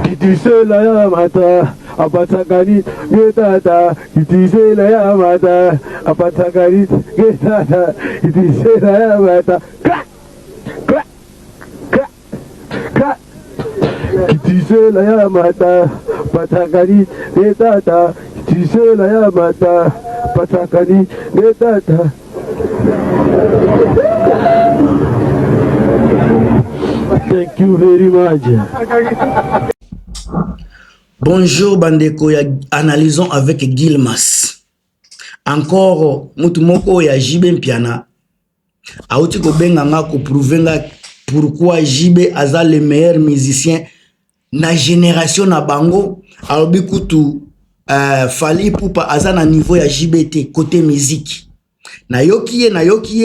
Kitisela ya mata apatakani getata kitisela ya mata apatakani getata kitisela ya mata crack crack crack crack kitisela ya mata patakani getata kitisela ya mata patakani getata. Thank you very much. Bonjour bandeko ya analysons avec Gilmas. Encore mutumoko ya Jibe Mpiana. Auti ko benganga ko prouvenga pourquoi Jibe aza le meilleur musicien na génération na bango. Alobi kutu Fally Ipupa aza na niveau ya JBT côté musique. Na yokiye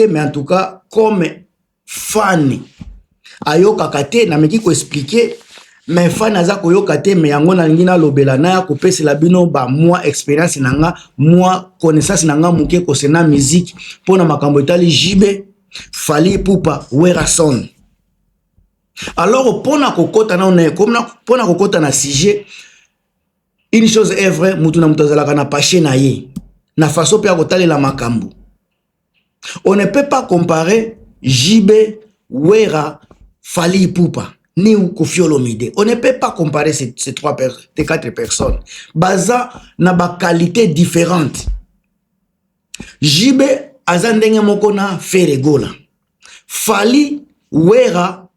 mais en tout cas comme fan ayoka kate na meki ko expliquer mais fan aza ko yoka te mais yango na ngina lobela na ya ko pesa la bino ba moi expérience nanga moi connaissance nanga muke ko sena musique pona makambo etali Jibe Fally Ipupa Wera Son. Alors pona kokota na on pona kokota na sujet. Une chose est vraie, mutu na mutazalaka na paché na ye na façon pe akotali la makambo. On ne peut pas comparer Jibe, Wera, Fally Ipupa ni Koffi Olomide. On ne peut pas comparer ces quatre personnes. Baza na ba qualité différente. Jibe azandenge moko na Feregola. Fally, Wera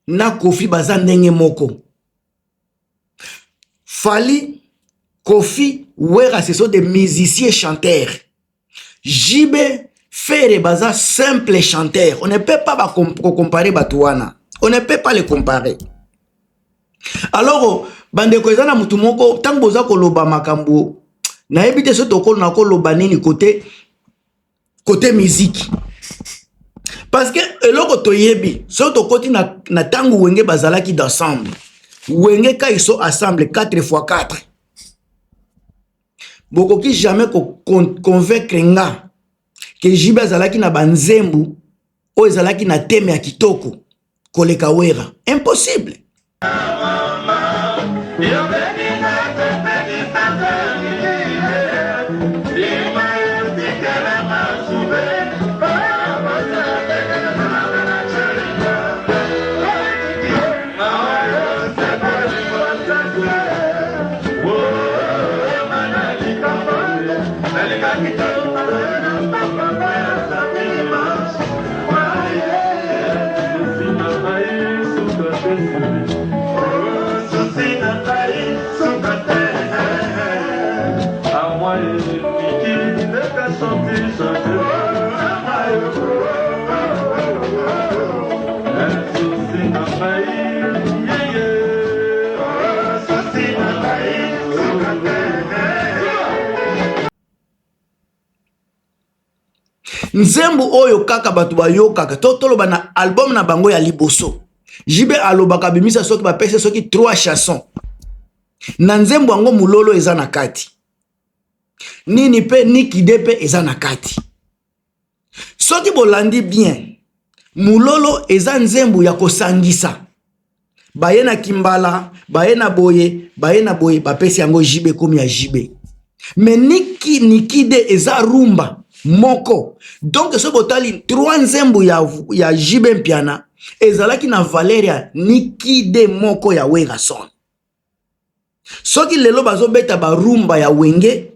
na Koffi bazandenge moko. Fally, Koffi, Wera, ce sont des musiciens chanteurs. Jibe, Fere baza simple chanteur. On ne peut pas comparer Batouana. On ne peut pas les comparer. Alors, bandeko ezana mutu moko tango boza koloba makambo na ebite so tokolo na koloba nini côté musique. Parce que eloko toyebi so tokoti na tango wenge bazalaki d'ensemble. Wenge ka iso ensemble 4x4. Bokoki jamais convaincre nga que Jibe azalaki na banzembu o ezalaki na teme ya kitoko koleka Wera. Impossible. Nzembo oyo kaka batu bayo kaka toloba na album na bango ya liboso. Jibe alobaka bimisa soki bapese soki 3 chansons. Na nzembo yango mulolo eza na kati. Nini pe nikide pe eza na kati. Soki bolandi bien, mulolo eza nzembo ya kosangisa. Bayena kimbala, bayena boye, bapesi yango Jibe komi ya Jibe. Mais nikide eza rumba moko. Donc so botali 3 nzembo ya Jibe Mpiana ezalaki na Valeria nikide moko ya Wera Son. Soki lelo bazobeta ba rumba ya wenge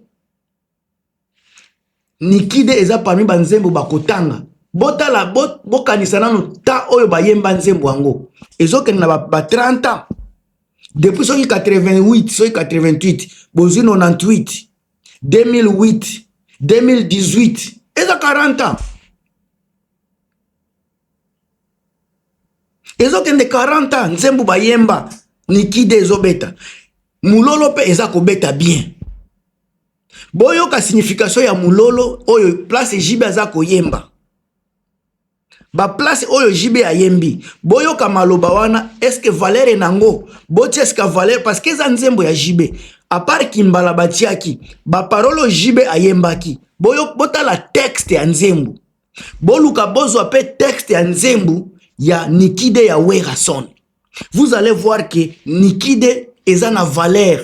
nikide eza parmi ba nzembo bakotanga. Botala bokanisa nanu ta oyo bayemba nzembo yango. Ezokende na ba 30 ans. Depuis soki 88, soki 88, bozi 98, 2008, 2018, eza 40 ans. Ezokende 40 ans nzembo bayemba nikide ezobeta. Mulolo pe eza kobeta bien. Boyo ka signification ya mulolo oyo place Jibe aza koyemba. Ba place oyo Jibe ayembi. Boyo ka maloba wana est-ce que valeur nango? Boti est-ce que valeur parce que eza nzembo ya Jibe. A part kimbala batiaki, ba parolo Jibe ayembaki. Boyo bota la texte ya nzembo. Boluka bozo ape texte ya nzembo ya Nikide ya Werason. Vous allez voir que Nikide eza na valeur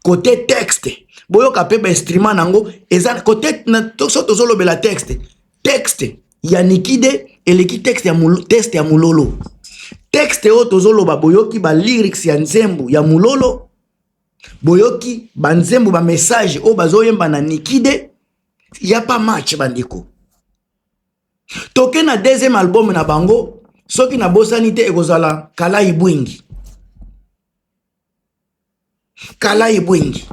côté texte. Boyoka pe ba instrument nango eza côté na tozolo bela texte. Texte ya Nikide eleki texte ya Mulolo. Texte o tozolo ba boyoki ba lyrics ya nzembo ya Mulolo. Boyoki ba nzembo ba message o bazoyemba na Nikide. Ya pas match bandiko. Toke na deuxième album na bango, soki na bosani te ekozala Kalayi Bwingi. Kalayi Bwingi.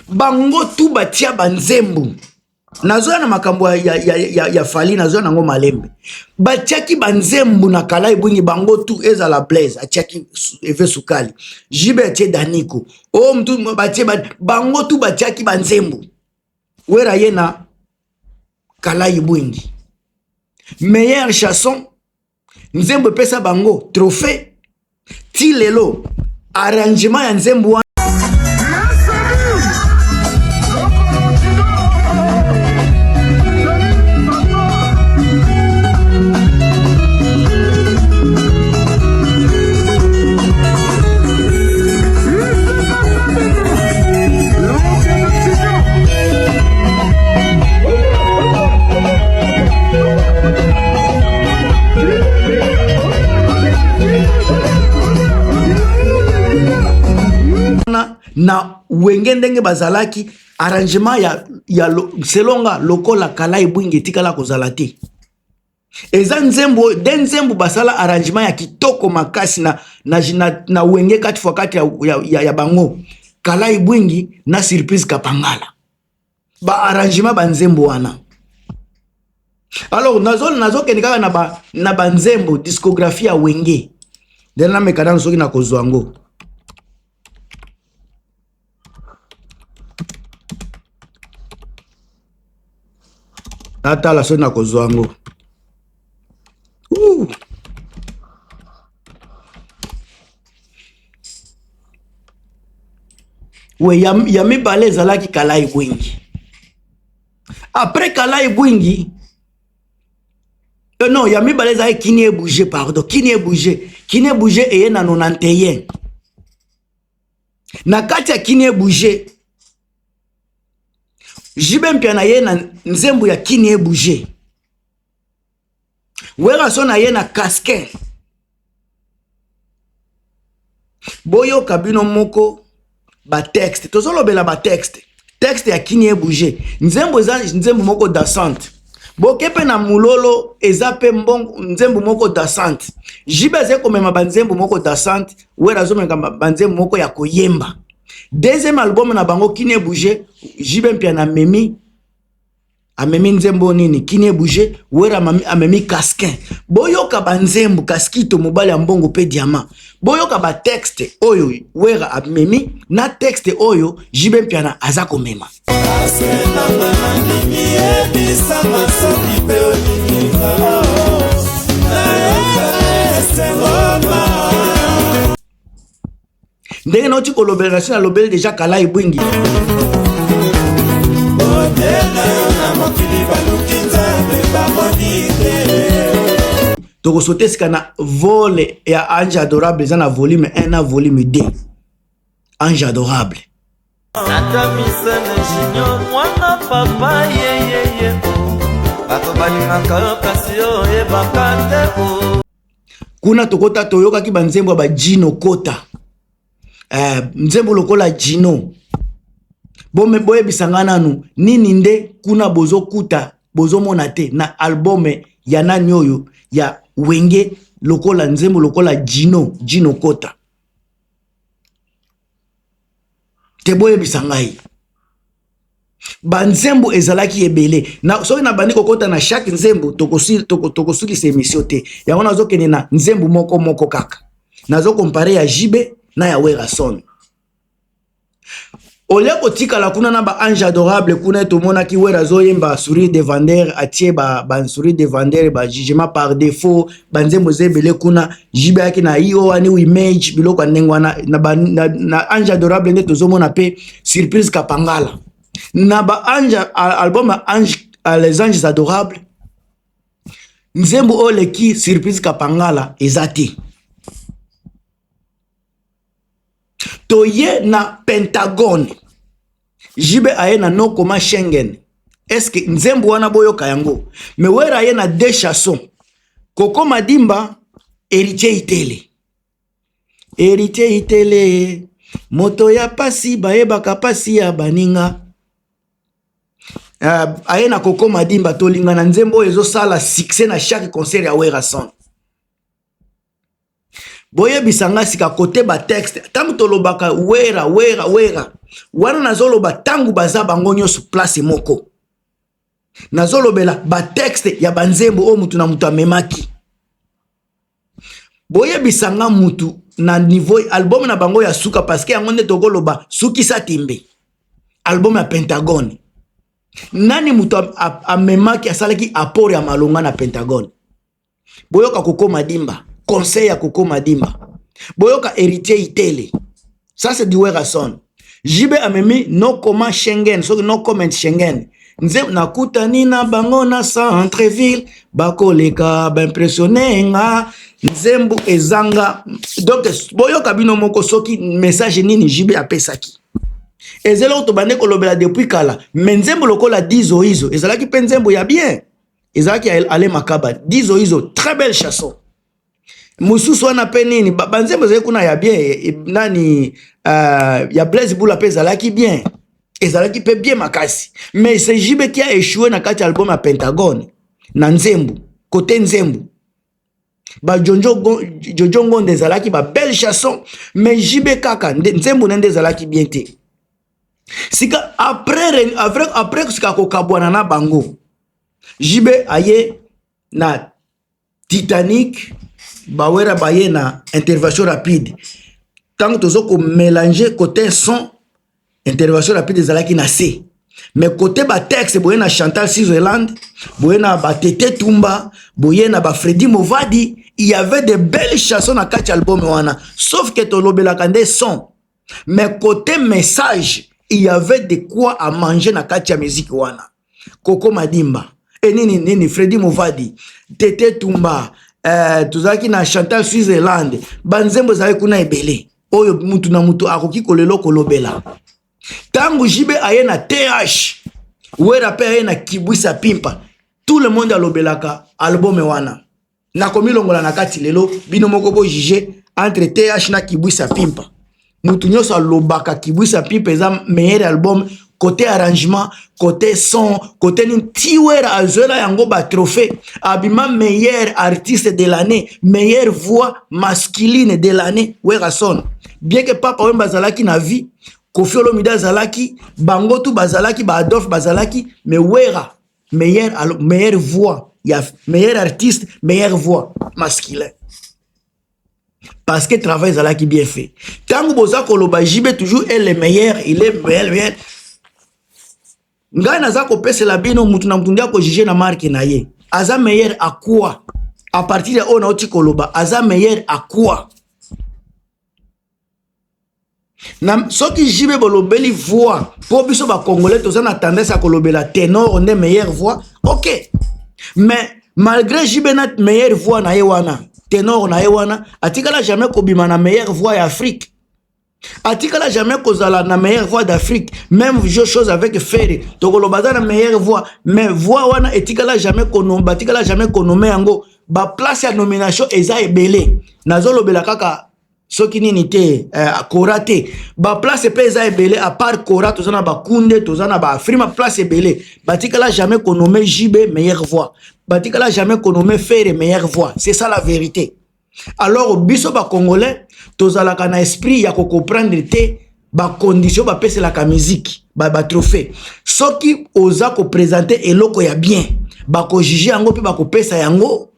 Bango tu batia banzembu. Nazoya na makambo ya Fali, nazoya nango malembe. Batiaki banzembu na Kalayi Bwingi, bango tu ezala Blaise, atiaki Eve Sukali. Jibe atie Daniko. O mtu batie bango tu batiaki banzembu. Wera yena Kalayi Bwingi. Meilleure chanson nzembo pesa bango trophée ti lelo arrangement ya nzembo na wenge ndenge bazalaki arrangement selonga lokola Kalayi Bwingi tikala kozala te. Eza nzembo den nzembo basala arrangement ya kitoko makasi na wenge 4x4 ya bango Kalayi Bwingi na surprise Kapangala ba arrangement ba nzembo wana. Alors nazo kenika na ba nzembo discographie ya wenge dena mekana soki na kozwango. Natala so na kozwango. We ya mibale ezalaki Kalayi Bwingi. Après Kalayi Bwingi non, ya mibale ezalaki Kini Ebouge, pardon, Kini Ebouge eye na 91. Na kati ya Kini Ebouge Jibe Mpiana ye na nzembo ya Kini Ebouge. Werason ye na Casquin. Boyo kabino moko ba texte. Tozolo bela ba texte. Texte ya Kini Ebouge. Nzembo moko dansante. Bokepe na Mulolo ezape mbongo nzembo moko dansante. Jibe ze komema ba nzembo moko dansante. Werason meka ba nzembo moko ya koyemba. Deuxième album na bango Kini Ebouge, Jibe Mpiana amemi nzembo nini Kini Ebouge, Wera amemi Casquin. Boyoka ba nzembo Kaskito mobali ya mbongo pe diamant. Boyoka ba texte oyo Wera amemi na texte oyo Jibe Mpiana aza komema. Ndenge na uti kolobela na lobele deja Kalayi Bwingi. Toko sote sika na vole ya Ange Adorable za na volume 1 na volume 2. Ange Adorable. Nata misana junior mwana papa ye. Akobali makakasio e bakate o. Kuna tokota toyoka ki banzembo ba Gino Kota. Nzembo lokola Gino. Bome boye bisangana nu nini nde kuna bozo kuta bozo monate na album ya nani oyo ya wenge lokola nzembo lokola Gino Kota. Te boye bisangai. Banzembo ezalaki ebele. Na soki na bandi kokota na chaque nzembo tokosuki se émission te. Ya wana zokene na nzembo moko kaka. Nazo compare ya Jibe na ya Werason. Oleko tika la kuna na ba Ange Adorable kuna tomona ki Werazo yemba sourire de vendeur atie ba sourire de vendeur ba jugement par défaut banzembo zebele kuna Jibe yaki na iyo wani image biloko ndengwana na Ange Adorable nde tozomona pe surprise Kapangala na ba album les anges adorables nzembo oleki surprise kapangala ezate toye na Pentagone jibe aye na no koma Schengen est-ce que nzembo wana boyoka yango mais wera aye na deux chansons Koko Madimba héritier itele moto ya pasi bayebaka pasi ya baninga aye na Koko Madimba tolinga na nzembo ezo sala succès na chaque concert ya Wera Son boye bisanga sika kote ba texte tangu tolobaka wera wana nazoloba tangu baza bango nyonso place moko nazolobela ba texte ya banzembo o mutu na mutu amemaki boye bisanga mutu na niveau album na bango ya suka parce que yango nde tokoloba suki satimbe album ya Pentagone nani mutu amemaki asalaki apport ya malonga na Pentagone boyoka Koko Madimba conseil ya Koko Madimba boyoka héritier itele ça c'est du Wera Son jibe amemi no comment Schengen so no comment Schengen nze nakutani na bango na centre-ville bakoleka baimpressionné nga nzembo ezanga donc boyoka bino moko soki message nini jibe apesaki ezelo to bande kolobela depuis kala mais nzembo lokola dizo izo ezalaki pe nzembo ya bien ezalaki ale makaba dizo izo très belle chanson mususu wana pe nini banzembo zali kuna ya bien nani ya Blaise Bula pe ezalaki bien ezalaki pe bien makasi mais c'est jibe qui a échoué na kati album ya Pentagone na nzembo côté nzembo ba Jojo Ngonde ezalaki ba belle chanson mais jibe kaka nzembo nende ezalaki bien te sika après sika kokabwana na bango jibe aye na Titanic bawera baye na intervention rapide tant tozo ko mélanger côté son intervention rapide ezalaki na C mais côté ba texte boye na Chantal Sutherland boye na ba Tete Tumba boye na ba Freddy Movadi il y avait de belles chansons na kati album wana sauf que tolobela kande son mais côté message il y avait de quoi à manger na kati ya musique wana Koko Madimba et nini Freddy Movadi Tete Tumba tuzaki na Chantal Sutherland banzembo zali kuna ebele oyo mutu na mutu akoki kolelo kolobela tangu jibe aye na TH wera pe aye na Kibwisa Pimpa tout le monde alobelaka album wana na komilongola na kati lelo bino moko bo juger entre TH na Kibwisa Pimpa mutu nyoso alobaka Kibwisa Pimpa eza meilleur album côté arrangement, côté son, côté Tiwera Azuela yango ba trophée, abima meilleur artiste de l'année, meilleure voix masculine de l'année, Wera Son. Bien que Papa Wemba Zalaki na vie, Kofi Olomide Zalaki, Bangotu Bazalaki, Adolphe Bazalaki, mais Wera, meilleure voix, meilleur artiste, meilleure voix masculine. Parce que le travail Zalaki bien fait. Tant que Boza Koloba Jibe toujours est le meilleur, il est meilleur. Ngai naza ko pese la bino mutu na mutundia ko juger na marque na ye aza meilleur à quoi à partir de ona oti koloba aza meilleur à quoi na soki jibe bolobeli voix po biso ba congolais toza na tendance à kolobela ténor on est meilleure voix OK mais malgré jibe na meilleure voix na ye wana ténor na ye wana atikala jamais ko bima na meilleure voix ya Afrique atikala jamais kozala na meilleure voix d'Afrique même chose avec Ferry tokolobaza na meilleure voix mais voix wana etikala jamais konomba atikala jamais konome yango ba place ya nomination eza ebele nazolobela kaka soki nini te Kora te ba place pe eza ebele à part Kora tozana ba Kunde tozana ba Afrima place ebele batikala jamais konome Jibe meilleure voix batikala jamais konome Ferry meilleure voix c'est ça la vérité. Alors biso ba congolais tozalaka na esprit ya ko comprendre te ba condition ba pese la musique ba trophée soki oza ko présenter eloko ya bien ba ko juger yango pe ba ko pesa yango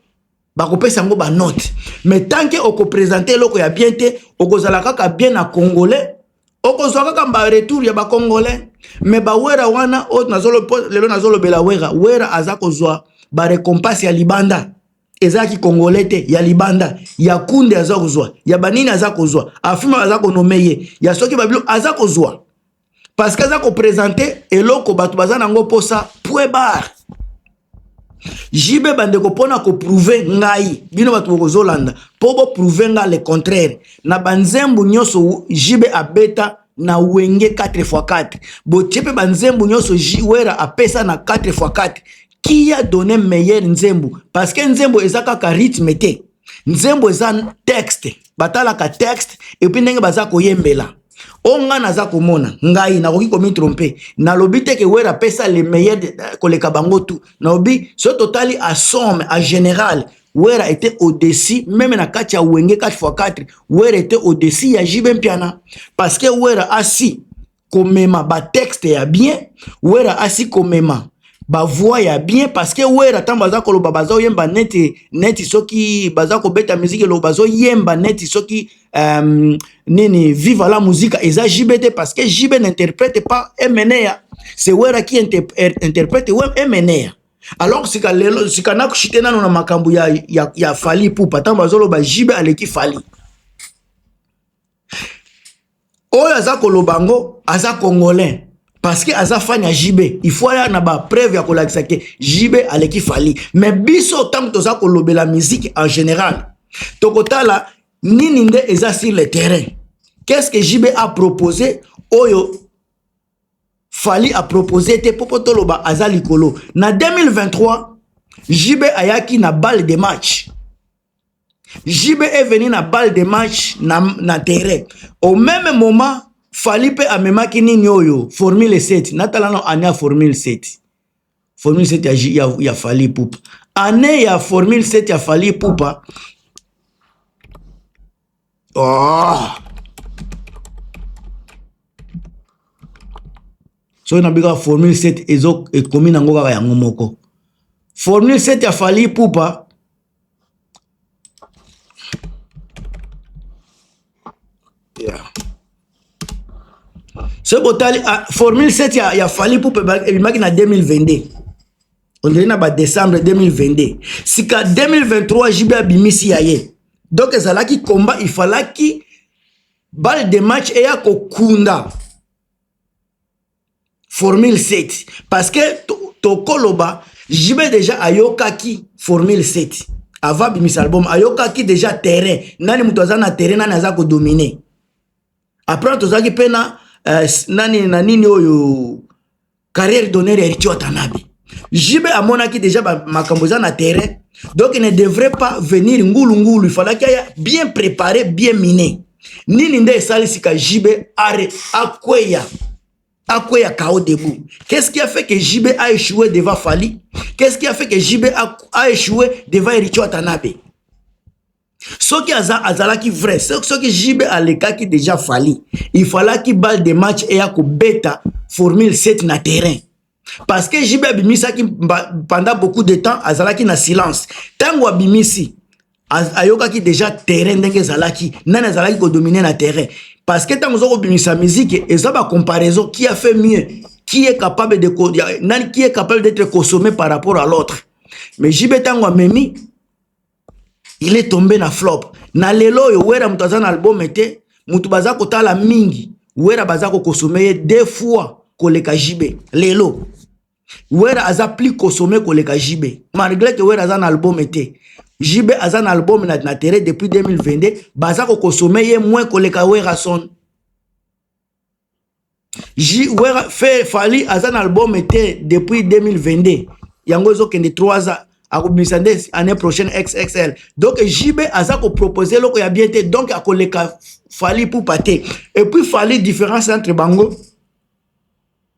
ba note mais tant que o ko présenter eloko ya bien te o ko zalaka ka bien na congolais o ko zalaka ba retour ya ba congolais mais ba wera wana o lelo nazolo bela wera aza ko zwa ba récompense ya libanda ezaki congolais te ya libanda ya Kunde aza kozwa ya banini aza kozwa afima aza konomeye ya soki babilo aza kozwa parce que aza ko présenter eloko batu baza nango posa point bar Jibe bandeko pona ko prouver ngai bino batu kozolanda po bo prouver nga le contraire na banzembu nyoso Jibe abeta na wenge 4x4 bo tiepe banzembu nyoso Wera apesa na 4x4 qui a donné meilleur nzembu parce que nzembu ezaka ka rythme te nzembu eza texte batala ka texte et puis ndenge baza koyembela onga naza komona ngai nakoki komi tromper na lobi te ke Wera pesa le meilleur koleka bango tout na lobi so totali à somme en général Wera était au-dessus même na kati ya wenge 4x4 Wera était au-dessus ya Jibe Mpiana parce que Wera asi komema ba texte ya bien Wera asi komema ba voix ya bien parce que Wera tant baza koloba bazo yemba neti soki baza ko beta musique lo bazo yemba neti soki nini vive la musique eza JBT parce que JB n'interprète pas Emenea c'est Wera qui interprète Emenea alors si kana kushite nano na makambu ya Fally Ipupa tant bazo loba JB aleki Fally oyo aza kolobango aza congolais parce que aza fan ya JB il faut aller na ba preuve ya kolakisa ke JB aleki Fally mais biso tant toza kolobela musique en général tokotala nini nde eza sur le terrain qu'est-ce que JB a proposé oyo Fally a proposé te popo toloba aza likolo na 2023 JB ayaki na balle de match JB est venu na balle de match na terrain au même moment Fally pe amemaki nini oyo formule 7 natala no ane ya formule 7 ya Fally Ipupa ane ya formule 7 ya Fally Ipupa so na bika formule 7 ezo ekomi nango kaka yango moko formule 7 ya Fally Ipupa ce botali formule 7 ya Fally Ipupa elimaki na 2022 on dirait na ba décembre 2022 sika 2023 JB abimisi ya ye donc ezalaki combat il fallaki balle de match eya kokunda formule 7 parce que tokoloba JB déjà ayokaki formule 7 avant bimisa album ayokaki déjà terrain nani mutu aza na terrain nani aza ko dominer après tozaki pena nani oyo carrière d'honneur Richie Watanabe JB amonaki déjà makambo za na terrain donc il ne devrait pas venir ngulu il fallait qu'il ait bien préparé bien miné nini nde salisika JB akweya KO debout. Qu'est-ce qui a fait que JB a échoué devant Fally? Qu'est-ce qui a fait que JB a échoué devant Richie Watanabe? Ce qui azalaki vrai, ce qui JB a le cas qui déjà Fally, il fallait qu'il balle des matchs et à bêta formule 7 na terrain. Parce que JB a bimisa pendant beaucoup de temps azalaki na silence. Tango a bimisi ayoka qui déjà terrain ndenge zalaki, nana zalaki ko dominer na terrain. Parce que tango zoko bimisa musique et ça ba comparaison qui a fait mieux, qui est capable d'être consommé par rapport à l'autre. Mais JB tango a memi il est tombé na flop. Na lelo yo Wera mutu aza na album ete mutu baza kotala mingi Wera baza ko consommer 2 fois koleka JB. Lelo Wera aza plus consommé koleka JB. Malgré que Wera aza na album ete JB aza na album na terre depuis 2022 baza ko consommer ye moins koleka Wera son. Wera fait Fally aza na album ete depuis 2022. Yango zo kende 3 ans année prochaine XXL. Donc JB aza ko proposer loko ya bien te donc akoleka Fally pour pâté. Et puis Fally différence entre bango.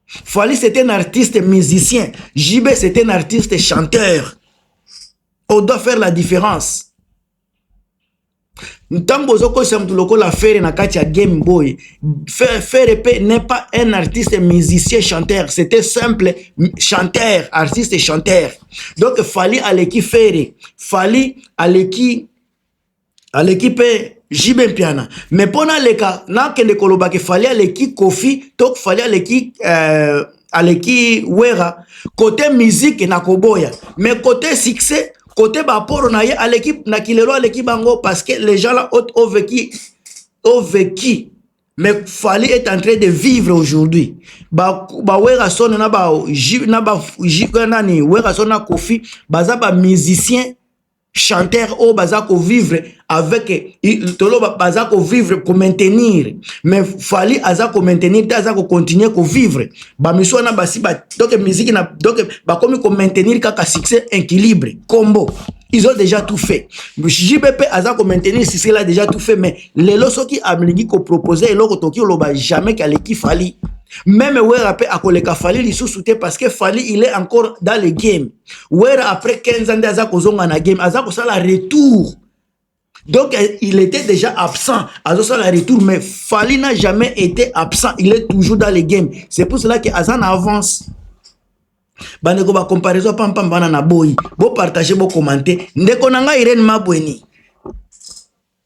Fally c'était un artiste musicien, JB c'était un artiste chanteur. On doit faire la différence. Ntambo zoko samtu loko la faire na kati ya Game Boy. Faire n'est pas un artiste musicien chanteur, c'était simple chanteur, artiste chanteur. Donc Fally aleki faire, Fally aleki pe JB Mpiana. Mais pona leka na kende koloba ke Fally aleki Kofi, tok Fally aleki Wera côté musique na koboya. Mais côté succès côté baporo na ye à l'équipe na kilelo à l'équipe bango parce que les gens là ont vécu Mais Fally est en train de vivre aujourd'hui. Wera son na wera son na Kofi, baza ba musicien chanteur au baza ko vivre avec tolo baza ko vivre ko maintenir, mais Fally aza ko maintenir, aza ko continuer ko vivre ba miso na basi ba donc musique na donc ba komi ko maintenir kaka succès équilibre combo. Ils ont déjà tout fait. JBP aza ko maintenir si c'est là déjà tout fait, mais les loso qui amlingi ko proposer eloko toki oloba jamais qu'aleki Fally. Même Wera a koleka Fally li sous-souté parce que Fally il est encore dans le game. Wera après 15 ans aza kozonga na game, aza ko sala retour. Donc il était déjà absent, aza sala retour, mais Fally n'a jamais été absent, il est toujours dans le game. C'est pour cela que Azan avance. Bandeko ba comparaison pam pam bana na boy. Bo partager, bo commenter. Ndeko nanga Irene Mabweni.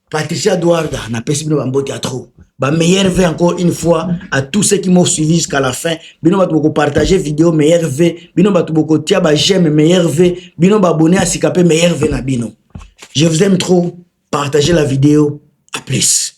Patricia Douarda na pesi bino bambote à trop. Ba meilleur vœu encore une fois à tous ceux qui m'ont suivi jusqu'à la fin. Bino ba tuko partager vidéo meilleur vœu, bino ba tuko tia ba j'aime meilleur vœu, bino ba abonner à Sikape meilleur vœu na bino. Je vous aime trop. Partagez la vidéo. À plus.